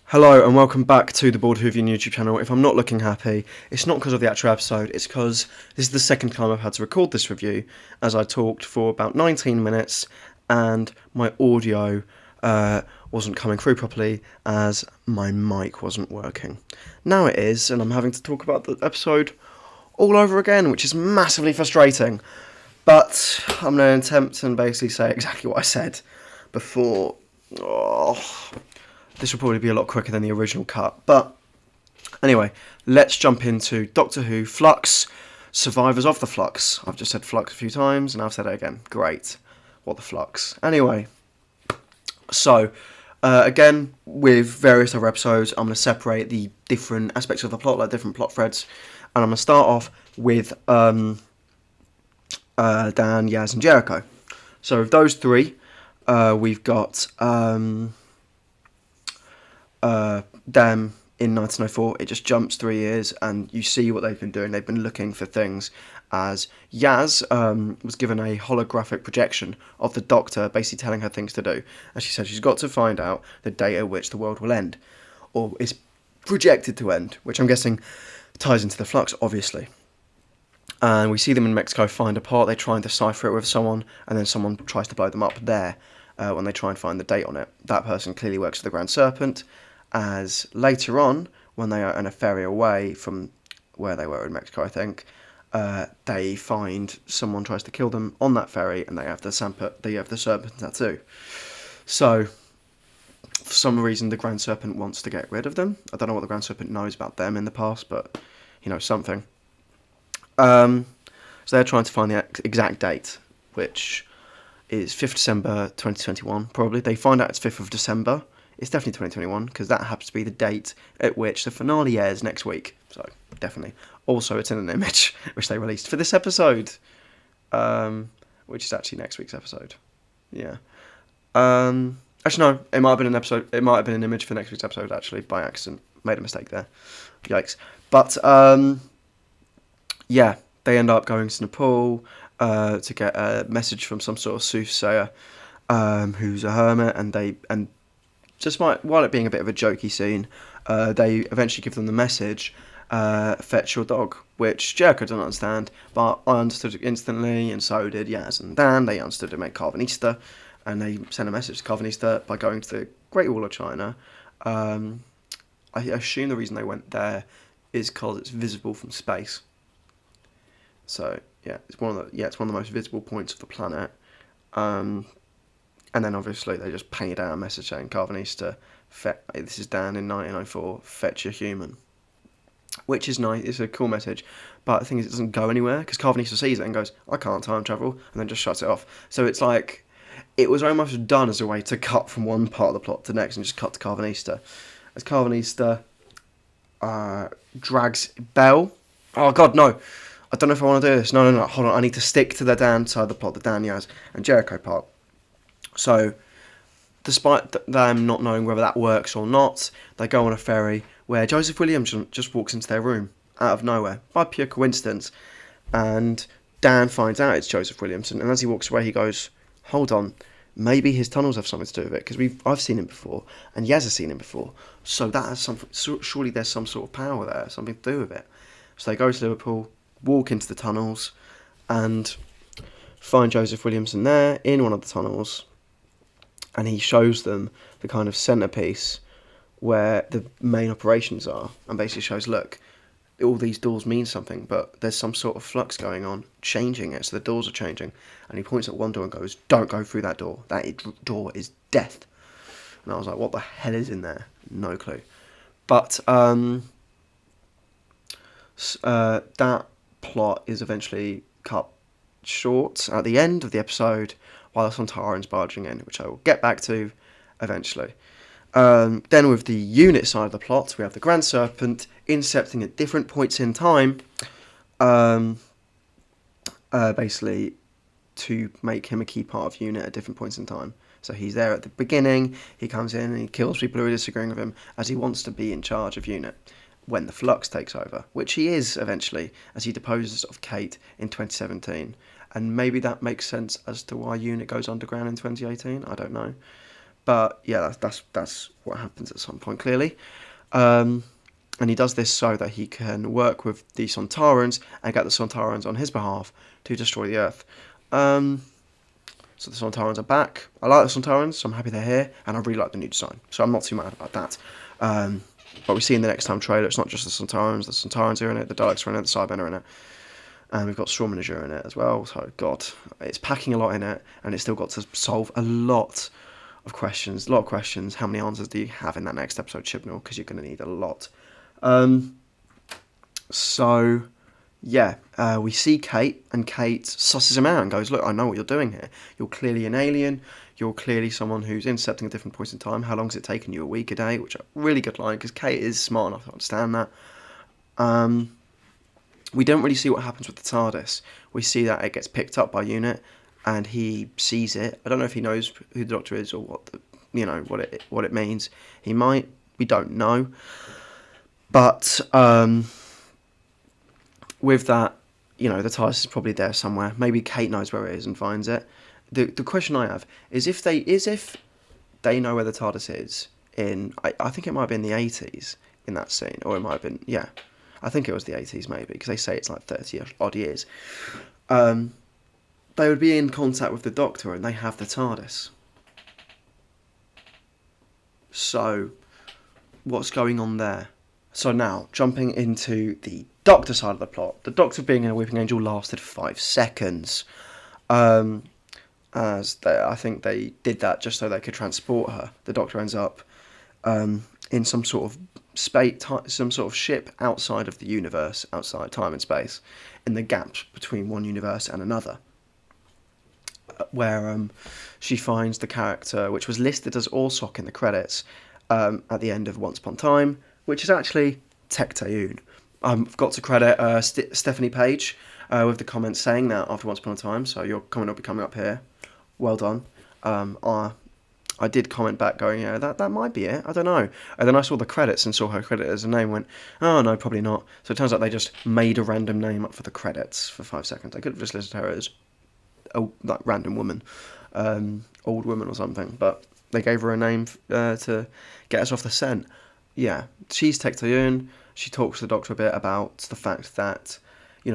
Hello and welcome back to the Board Whovian YouTube channel. If I'm not looking happy, it's not because of the actual episode, it's because this is the second time I've had to record this review, as I talked for about 19 minutes and my audio wasn't coming through properly as my mic wasn't working. Now it is, and I'm having to talk about the episode all over again, which is massively frustrating. But I'm going to attempt and basically say exactly what I said before. This will probably be a lot quicker than the original cut. But anyway, let's jump into Doctor Who Flux, Survivors of the Flux. I've just said Flux a few times and I've said it again. Great. What the Flux. Anyway, so again, with various other episodes, I'm going to separate the different aspects of the plot, like different plot threads. And I'm going to start off with Dan, Yaz and Jericho. So with those three, we've got them in 1904. It just jumps 3 years and you see what they've been doing. They've been looking for things as Yaz was given a holographic projection of the Doctor basically telling her things to do, and she said she's got to find out the date at which the world will end, or is projected to end, which I'm guessing ties into the Flux, obviously. And we see them in Mexico find a part, they try and decipher it with someone, and then someone tries to blow them up there when they try and find the date on it. That person clearly works for the Grand Serpent, as later on, when they are on a ferry away from where they were in Mexico, I think, they find someone tries to kill them on that ferry, and they have the serpent tattoo. So, for some reason, the Grand Serpent wants to get rid of them. I don't know what the Grand Serpent knows about them in the past, but he knows something. So they're trying to find the exact date, which is 5th December 2021, probably. They find out it's 5th of December. It's definitely 2021, because that happens to be the date at which the finale airs next week. So, definitely. Also, it's in an image, which they released for this episode, which is actually next week's episode. Yeah. Actually, no, it might have been an episode. It might have been an image for next week's episode, actually, by accident. Made a mistake there. Yikes. But, yeah, they end up going to Nepal to get a message from some sort of soothsayer who's a hermit, and despite, while it being a bit of a jokey scene, they eventually give them the message, fetch your dog, which Jericho doesn't understand, but I understood it instantly, and so did Yaz and Dan. They understood it meant Carvanista, and they sent a message to Carvanista by going to the Great Wall of China. I assume the reason they went there is because it's visible from space. So, yeah, it's one of the most visible points of the planet. And then obviously they just painted out a message saying Carvanista, this is Dan in 1904, fetch a human. Which is nice, it's a cool message, but the thing is it doesn't go anywhere, because Carvanista sees it and goes, I can't time travel, and then just shuts it off. So it's like, it was almost done as a way to cut from one part of the plot to the next and just cut to Carvanista. As Carvanista drags Belle. Oh god, no. I don't know if I want to do this. No, hold on, I need to stick to the Dan side of the plot, the Dan, Yaz, and Jericho part. So, despite them not knowing whether that works or not, they go on a ferry where Joseph Williams just walks into their room out of nowhere, by pure coincidence, and Dan finds out it's Joseph Williamson, and as he walks away he goes, hold on, maybe his tunnels have something to do with it, because I've seen him before, and Yaz has seen him before, so that has surely there's some sort of power there, something to do with it. So they go to Liverpool, walk into the tunnels, and find Joseph Williamson there, in one of the tunnels, and he shows them the kind of centrepiece where the main operations are, and basically shows, look, all these doors mean something, but there's some sort of flux going on, changing it, so the doors are changing. And he points at one door and goes, don't go through that door. That door is death. And I was like, what the hell is in there? No clue. But that plot is eventually cut short at the end of the episode, while the Sontaran's barging in, which I will get back to eventually. Then with the unit side of the plot, we have the Grand Serpent incepting at different points in time, basically to make him a key part of unit at different points in time. So he's there at the beginning, he comes in and he kills people who are disagreeing with him, as he wants to be in charge of unit when the Flux takes over, which he is eventually, as he deposes of Kate in 2017. And maybe that makes sense as to why unit goes underground in 2018, I don't know. But yeah, that's what happens at some point, clearly. And he does this so that he can work with the Sontarans and get the Sontarans on his behalf to destroy the Earth. So the Sontarans are back. I like the Sontarans, so I'm happy they're here, and I really like the new design, so I'm not too mad about that. But we see in the next time trailer, it's not just the Sontarans are in it, the Daleks are in it, the Cybermen are in it, and we've got Stormanager in it as well. So God, it's packing a lot in it, and it's still got to solve a lot of questions. How many answers do you have in that next episode, Chibnall? Because you're going to need a lot. So yeah, we see Kate, and Kate susses him out and goes, look, I know what you're doing here. You're clearly an alien. You're clearly someone who's intercepting at different points in time. How long's it taken you? A week, a day? Which is a really good line, because Kate is smart enough to understand that. We don't really see what happens with the TARDIS. We see that it gets picked up by UNIT, and he sees it. I don't know if he knows who the Doctor is or what it means. He might. We don't know. But with that, the TARDIS is probably there somewhere. Maybe Kate knows where it is and finds it. The question I have is if they know where the TARDIS is in, I think it might have been the 80s in that scene, or it might have been, yeah, I think it was the 80s maybe, because they say it's like 30 odd years. They would be in contact with the Doctor and they have the TARDIS. So, what's going on there? So now, jumping into the Doctor side of the plot. The Doctor being a Weeping Angel lasted 5 seconds. I think they did that just so they could transport her. The Doctor ends up in some sort of some sort of ship outside of the universe, outside time and space, in the gaps between one universe and another, where she finds the character which was listed as Orsock in the credits at the end of Once Upon a Time, which is actually Tecteun. I've got to credit Stephanie Page with the comment saying that after Once Upon a Time, so your comment will be coming up here. Well done. I did comment back going, yeah, that might be it, I don't know. And then I saw the credits and saw her credit as a name and went, oh no, probably not. So it turns out they just made a random name up for the credits for 5 seconds. I could have just listed her as a random woman, old woman or something, but they gave her a name to get us off the scent. Yeah, she's Tecteun. She talks to the Doctor a bit about the fact that,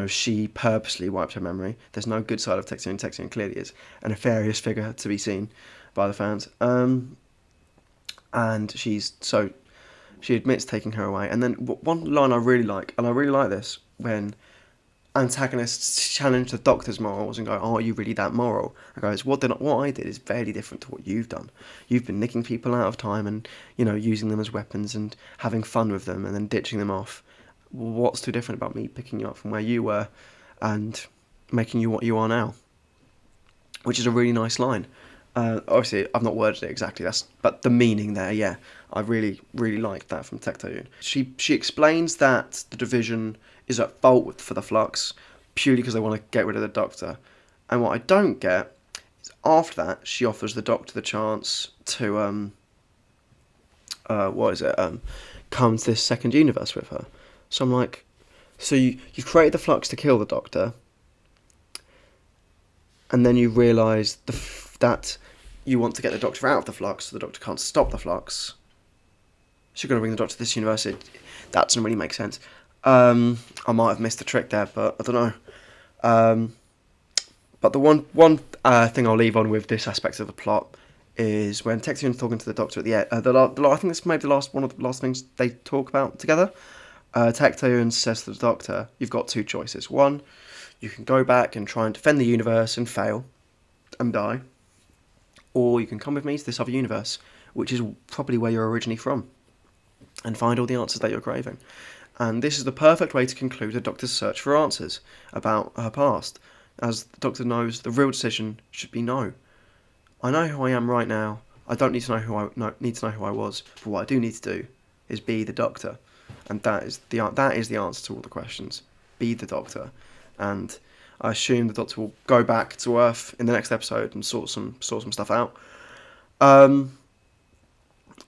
she purposely wiped her memory. There's no good side of Tecteun. Tecteun clearly is a nefarious figure to be seen by the fans. And she admits taking her away. And then one line I really like, and I really like this, when antagonists challenge the Doctor's morals and go, oh, are you really that moral? I goes, what I did is very different to what you've done. You've been nicking people out of time and, using them as weapons and having fun with them and then ditching them off. What's too different about me picking you up from where you were and making you what you are now? Which is a really nice line. Obviously, I've not worded it exactly, but the meaning there, yeah, I really, really liked that from Tecteun. She explains that the division is at fault for the Flux purely because they want to get rid of the Doctor. And what I don't get is after that, she offers the Doctor the chance to, come to this second universe with her. So I'm like, so you've created the Flux to kill the Doctor, and then you realise that you want to get the Doctor out of the Flux so the Doctor can't stop the Flux. So you're going to bring the Doctor to this universe. That doesn't really make sense. I might have missed the trick there, but I don't know. But the one thing I'll leave on with this aspect of the plot is when Tecteun's talking to the Doctor at the end. I think this may be one of the last things they talk about together. Tecteun says to the Doctor, you've got two choices. One, you can go back and try and defend the universe and fail and die. Or you can come with me to this other universe, which is probably where you're originally from, and find all the answers that you're craving. And this is the perfect way to conclude the Doctor's search for answers about her past, as the Doctor knows the real decision should be no. I know who I am right now. I don't need to know who I was, but what I do need to do is be the Doctor, and that is the answer to all the questions. Be the Doctor, and I assume the Doctor will go back to Earth in the next episode and sort some stuff out.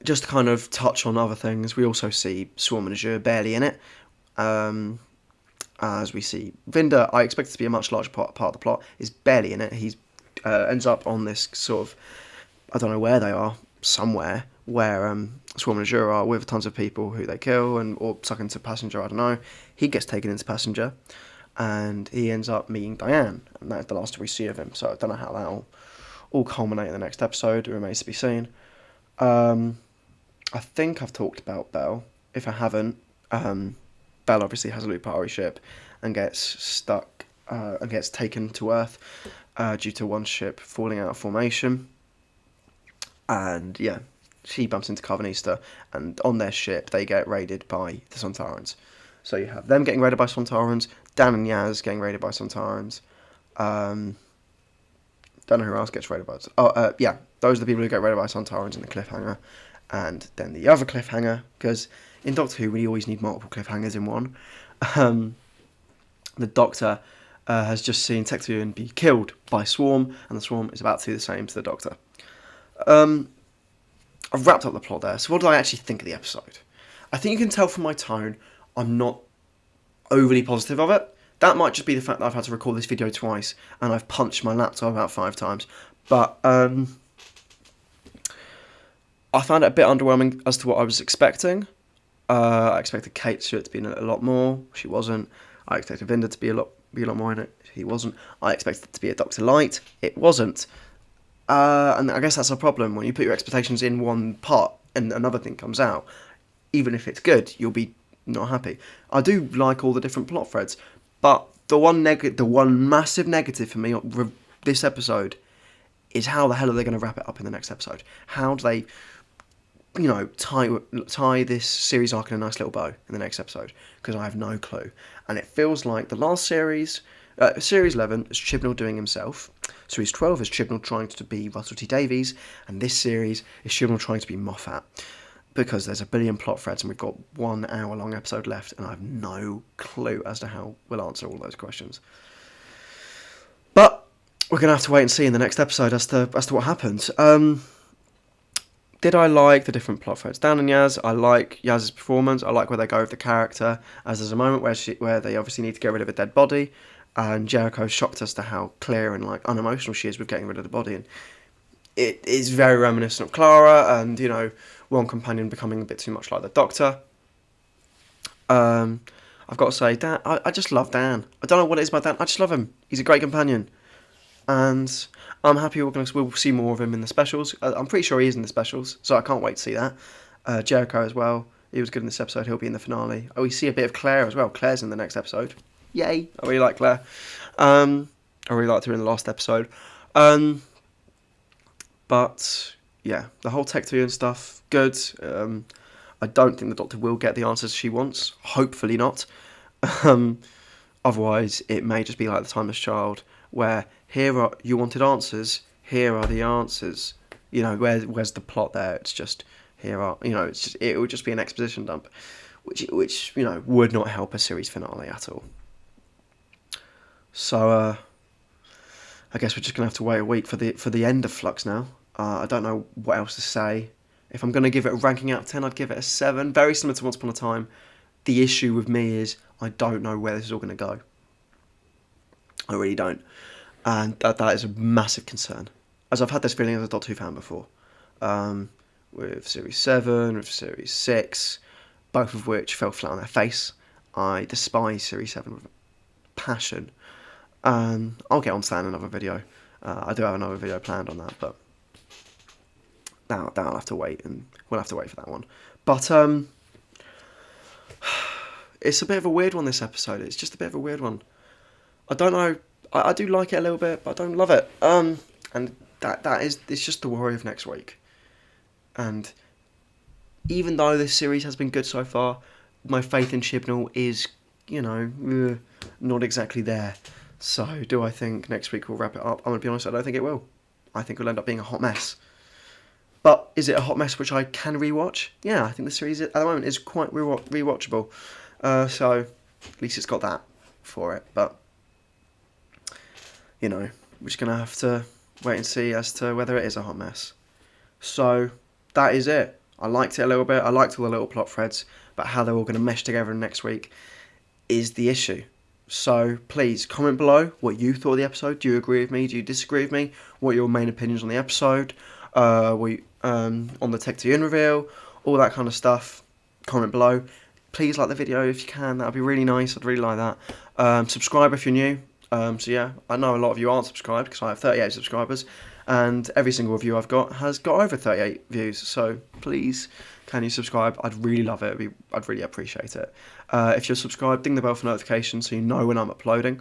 Just to kind of touch on other things, we also see Stormanager barely in it. As we see Vinder, I expect it to be a much larger part of the plot, is barely in it. He's ends up on this sort of, I don't know where they are, somewhere where Swarm and Azure are with tons of people who they kill or suck into Passenger, I don't know. He gets taken into Passenger, and he ends up meeting Diane, and that's the last we see of him. So I don't know how that'll all culminate in the next episode. It remains to be seen. I think I've talked about Belle. If I haven't, Belle obviously has a Lupari ship and gets stuck and gets taken to Earth due to one ship falling out of formation. And yeah, she bumps into Carvanista, and on their ship they get raided by the Sontarans. So you have them getting raided by Sontarans, Dan and Yaz getting raided by Sontarans. Don't know who else gets raided by. Yeah, those are the people who get raided by Sontarans in the cliffhanger. And then the other cliffhanger, because in Doctor Who we always need multiple cliffhangers in one. The Doctor has just seen Tecteun be killed by Swarm, and the Swarm is about to do the same to the Doctor. I've wrapped up the plot there, so what do I actually think of the episode? I think you can tell from my tone I'm not overly positive of it. That might just be the fact that I've had to record this video twice, and I've punched my laptop about 5 times. But I found it a bit underwhelming as to what I was expecting. I expected Kate Stewart to be in it a lot more. She wasn't. I expected Vinda to be a lot more in it. He wasn't. I expected it to be a Doctor Light. It wasn't. And I guess that's a problem when you put your expectations in one part and another thing comes out. Even if it's good, you'll be not happy. I do like all the different plot threads, but the one massive negative for me on this episode is how the hell are they going to wrap it up in the next episode? How do they, tie this series arc in a nice little bow in the next episode? Because I have no clue. And it feels like the last series, Series 11, is Chibnall doing himself. Series 12 is Chibnall trying to be Russell T Davies. And this series is Chibnall trying to be Moffat. Because there's a billion plot threads and we've got 1 hour long episode left. And I have no clue as to how we'll answer all those questions. But we're going to have to wait and see in the next episode as to what happens. Did I like the different plot threads? Dan and Yaz, I like Yaz's performance. I like where they go with the character. As there's a moment where they obviously need to get rid of a dead body, and Jericho shocked us to how clear and unemotional she is with getting rid of the body. And it is very reminiscent of Clara, and one companion becoming a bit too much like the Doctor. I've got to say, Dan, I just love Dan. I don't know what it is about Dan. I just love him. He's a great companion. And I'm happy we'll see more of him in the specials. I'm pretty sure he is in the specials, so I can't wait to see that. Jericho as well. He was good in this episode. He'll be in the finale. Oh, we see a bit of Claire as well. Claire's in the next episode. Yay! I really like Claire. I really liked her in the last episode. But yeah, the whole Tecteun stuff, good. I don't think the Doctor will get the answers she wants. Hopefully not. Otherwise, it may just be like the Timeless Child, where you wanted answers, here are the answers. Where's the plot there? It's just it would just be an exposition dump, which would not help a series finale at all. So I guess we're just gonna have to wait a week for the end of Flux now. I don't know what else to say. If I'm gonna give it a ranking out of 10, I'd give it a 7. Very similar to Once Upon a Time. The issue with me is I don't know where this is all gonna go. I really don't. And that is a massive concern. As I've had this feeling as a Doctor Who fan before. With Series 7, with Series 6, both of which fell flat on their face. I despise Series 7 with passion. I'll get on to that in another video. I do have another video planned on that, but that'll have to wait, and we'll have to wait for that one. But it's a bit of a weird one, this episode. It's just a bit of a weird one. I don't know. I do like it a little bit, but I don't love it. And it's just the worry of next week. And even though this series has been good so far, my faith in Chibnall is, not exactly there. So do I think next week we'll wrap it up? I'm going to be honest, I don't think it will. I think it'll end up being a hot mess. But is it a hot mess which I can rewatch? Yeah, I think the series at the moment is quite rewatchable. So at least it's got that for it. But we're just going to have to wait and see as to whether it is a hot mess. So that is it. I liked it a little bit. I liked all the little plot threads, but how they're all going to mesh together next week is the issue. So please comment below what you thought of the episode. Do you agree with me? Do you disagree with me? What are your main opinions on the episode? on the Tech to In reveal, all that kind of stuff. Comment below. Please like the video if you can. That'd be really nice. I'd really like that. Subscribe if you're new. So yeah, I know a lot of you aren't subscribed because I have 38 subscribers, and every single review I've got has got over 38 views. So please, can you subscribe? I'd really love it. I'd really appreciate it. If you're subscribed, ding the bell for notifications so you know when I'm uploading.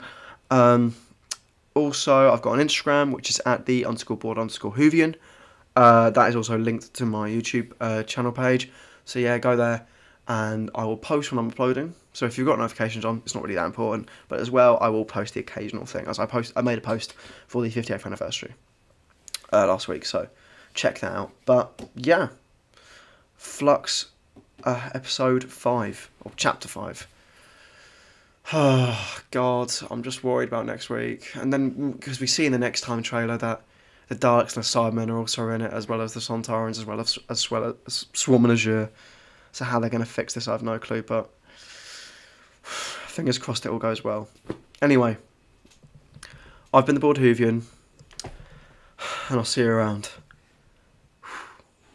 Also, I've got an Instagram, which is at _board_Whovian. That is also linked to my YouTube channel page. So yeah, go there, and I will post when I'm uploading. So if you've got notifications on, it's not really that important. But as well, I will post the occasional thing. As I made a post for the 50th anniversary last week, so check that out. But yeah, Flux episode 5 or chapter 5. Oh God, I'm just worried about next week. And then because we see in the next time trailer that the Daleks and the Cybermen are also in it, as well as the Sontarans, as well as Swarm and Azure. So how they're going to fix this, I have no clue. But fingers crossed it all goes well. Anyway, I've been the Bored Whovian, and I'll see you around.